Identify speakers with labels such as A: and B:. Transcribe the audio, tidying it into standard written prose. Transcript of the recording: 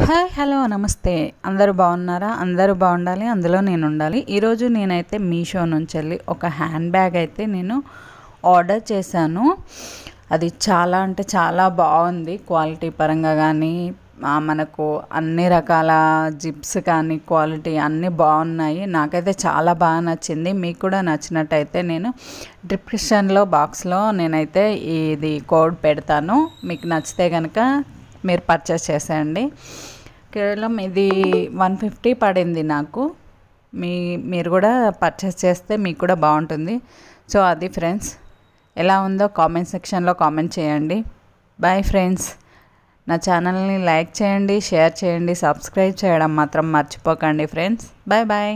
A: Hi hello నమస్తే. అందరూ బాగున్నారా? అందరూ బాగుండాలి, అందులో నేను ఉండాలి. ఈరోజు నేనైతే మీషో నుంచి వెళ్ళి ఒక హ్యాండ్ బ్యాగ్ అయితే నేను ఆర్డర్ చేశాను. అది చాలా అంటే చాలా బాగుంది. క్వాలిటీ పరంగా కానీ మనకు అన్ని రకాల జిప్స్ కానీ క్వాలిటీ అన్నీ బాగున్నాయి. నాకైతే చాలా బాగా నచ్చింది. మీకు కూడా నచ్చినట్టయితే నేను డిస్క్రిప్షన్లో బాక్స్లో నేనైతే ఇది కోడ్ పెడతాను. మీకు నచ్చితే కనుక మీరు పర్చేస్ చేసేయండి. కేవలం ఇది 150 పడింది నాకు. మీరు కూడా పర్చేస్ చేస్తే మీకు కూడా బాగుంటుంది. సో అది ఫ్రెండ్స్, ఎలా ఉందో కామెంట్ సెక్షన్లో కామెంట్ చేయండి. Bye friends. నా ఛానల్ని లైక్ చేయండి, షేర్ చేయండి, సబ్స్క్రైబ్ చేయడం మాత్రం మర్చిపోకండి ఫ్రెండ్స్. Bye bye.